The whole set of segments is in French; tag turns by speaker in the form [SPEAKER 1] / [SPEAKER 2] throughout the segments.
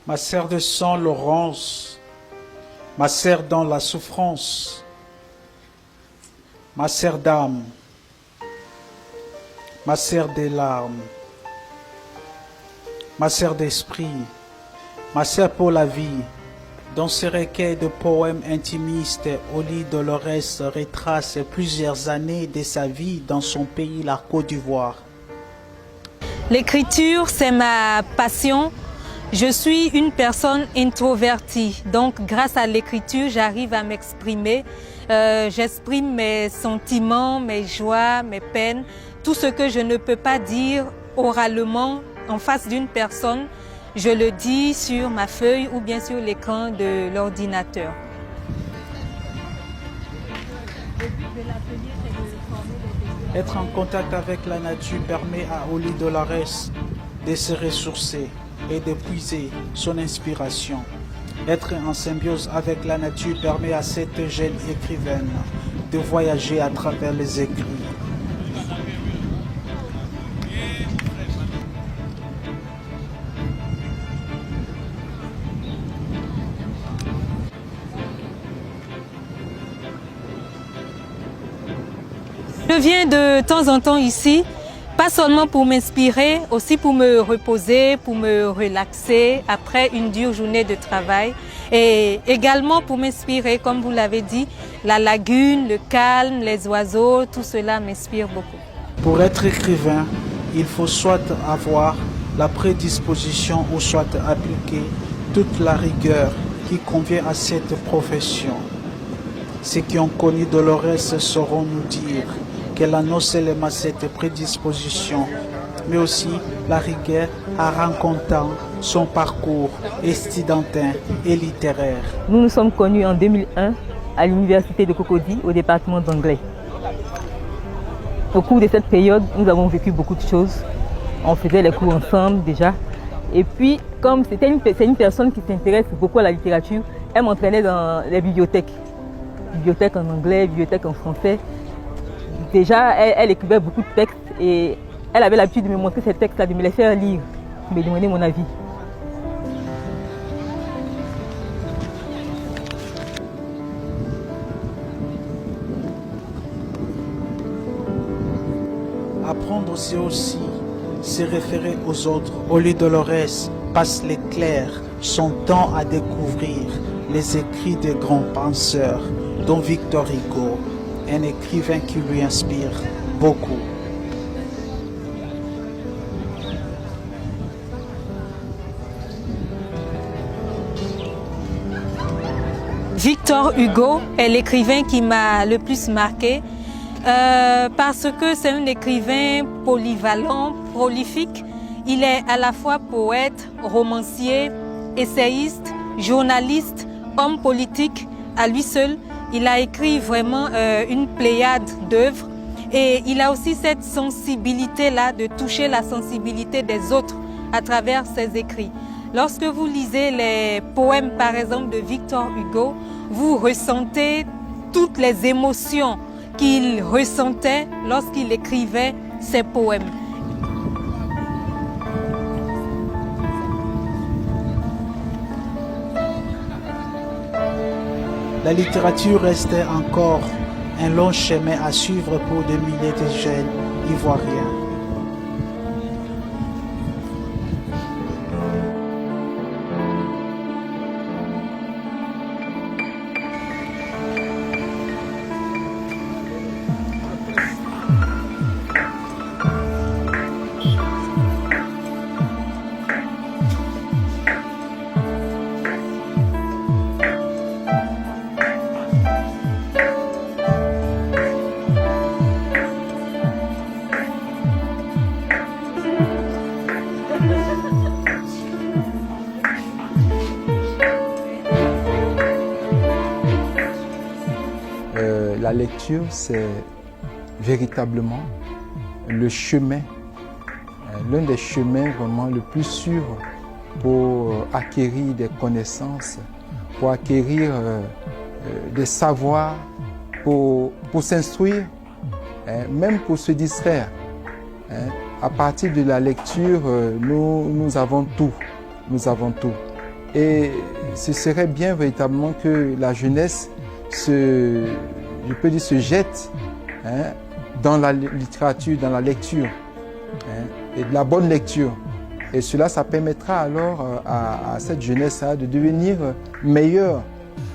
[SPEAKER 1] ma sœur de sang Laurence, ma sœur dans la souffrance, ma sœur d'âme, ma sœur des larmes, ma sœur d'esprit, ma sœur pour la vie. Dans ce recueil de poèmes intimistes, Oli Dolores retrace plusieurs années de sa vie dans son pays, la Côte d'Ivoire.
[SPEAKER 2] L'écriture, c'est ma passion. Je suis une personne introvertie, donc grâce à l'écriture, j'arrive à m'exprimer. J'exprime mes sentiments, mes joies, mes peines, tout ce que je ne peux pas dire oralement en face d'une personne. Je le dis sur ma feuille ou bien sur l'écran de l'ordinateur.
[SPEAKER 1] Être en contact avec la nature permet à Oli Dolores de se ressourcer et de puiser son inspiration. Être en symbiose avec la nature permet à cette jeune écrivaine de voyager à travers les écrits.
[SPEAKER 2] Je viens de temps en temps ici, pas seulement pour m'inspirer, aussi pour me reposer, pour me relaxer après une dure journée de travail et également pour m'inspirer, comme vous l'avez dit, la lagune, le calme, les oiseaux, tout cela m'inspire beaucoup.
[SPEAKER 1] Pour être écrivain, il faut soit avoir la prédisposition ou soit appliquer toute la rigueur qui convient à cette profession. Ceux qui ont connu Dolores sauront nous dire qu'elle a non seulement cette prédisposition, mais aussi la rigueur en racontant son parcours estudiantin et littéraire.
[SPEAKER 3] Nous nous sommes connus en 2001 à l'université de Cocody, au département d'anglais. Au cours de cette période, nous avons vécu beaucoup de choses. On faisait les cours ensemble déjà. Et puis, comme c'est une personne qui s'intéresse beaucoup à la littérature, elle m'entraînait dans les bibliothèques. Bibliothèque en anglais, bibliothèque en français. Déjà, elle écrivait beaucoup de textes et elle avait l'habitude de me montrer ces textes-là, de me les faire lire, de me demander mon avis.
[SPEAKER 1] Apprendre, c'est aussi se référer aux autres. Oli Dolores passe l'éclair, son temps à découvrir les écrits des grands penseurs, dont Victor Hugo, un écrivain qui lui inspire beaucoup.
[SPEAKER 2] Victor Hugo est l'écrivain qui m'a le plus marqué parce que c'est un écrivain polyvalent, prolifique. Il est à la fois poète, romancier, essayiste, journaliste, homme politique. À lui seul, il a écrit vraiment une pléiade d'œuvres et il a aussi cette sensibilité-là de toucher la sensibilité des autres à travers ses écrits. Lorsque vous lisez les poèmes, par exemple, de Victor Hugo, vous ressentez toutes les émotions qu'il ressentait lorsqu'il écrivait ses poèmes.
[SPEAKER 1] La littérature reste encore un long chemin à suivre pour des milliers de jeunes ivoiriens.
[SPEAKER 4] La lecture, c'est véritablement le chemin, l'un des chemins vraiment le plus sûr pour acquérir des connaissances, pour acquérir des savoirs, pour s'instruire, même pour se distraire. À partir de la lecture, nous avons tout. Nous avons tout. Et ce serait bien véritablement que la jeunesse se jette dans la littérature, dans la lecture, et de la bonne lecture. Et cela, ça permettra alors à cette jeunesse de devenir meilleure.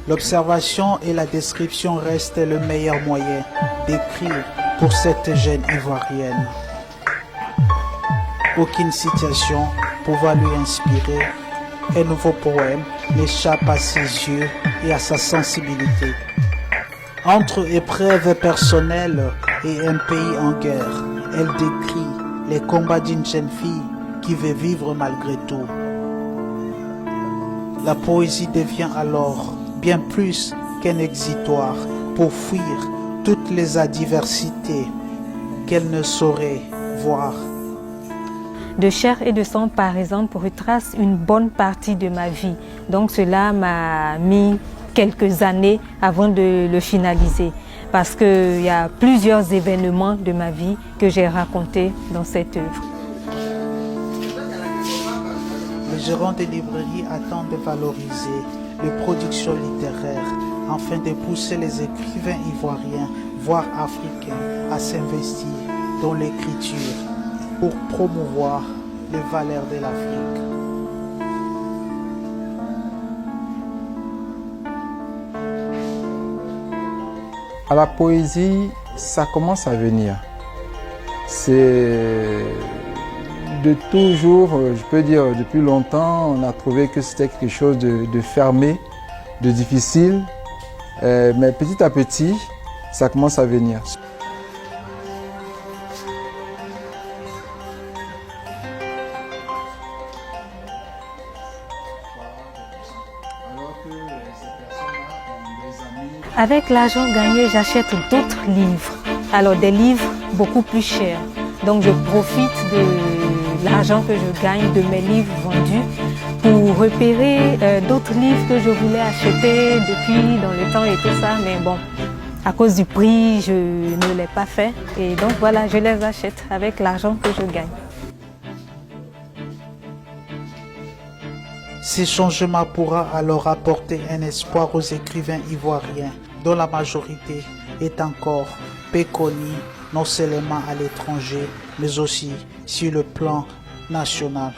[SPEAKER 1] L'observation et la description restent le meilleur moyen d'écrire pour cette jeune Ivoirienne. Aucune situation pouvant lui inspirer un nouveau poème n'échappe à ses yeux et à sa sensibilité. Entre épreuves personnelles et un pays en guerre, elle décrit les combats d'une jeune fille qui veut vivre malgré tout. La poésie devient alors bien plus qu'un exitoire pour fuir toutes les adversités qu'elle ne saurait voir.
[SPEAKER 2] De chair et de sang, par exemple, retrace une bonne partie de ma vie. Donc cela m'a mis quelques années avant de le finaliser, parce qu'il y a plusieurs événements de ma vie que j'ai racontés dans cette œuvre.
[SPEAKER 1] Le gérant des librairies attend de valoriser les productions littéraires afin de pousser les écrivains ivoiriens, voire africains, à s'investir dans l'écriture pour promouvoir les valeurs de l'Afrique.
[SPEAKER 4] À la poésie, ça commence à venir. C'est de toujours, je peux dire depuis longtemps, on a trouvé que c'était quelque chose de fermé, de difficile. Mais petit à petit, ça commence à venir.
[SPEAKER 2] Avec l'argent gagné, j'achète d'autres livres. Alors des livres beaucoup plus chers. Donc je profite de l'argent que je gagne de mes livres vendus pour repérer d'autres livres que je voulais acheter depuis dans le temps et tout ça. Mais bon, à cause du prix, je ne l'ai pas fait. Et donc voilà, je les achète avec l'argent que je gagne.
[SPEAKER 1] Ces changements pourra alors apporter un espoir aux écrivains ivoiriens, dont la majorité est encore peu connue, non seulement à l'étranger, mais aussi sur le plan national.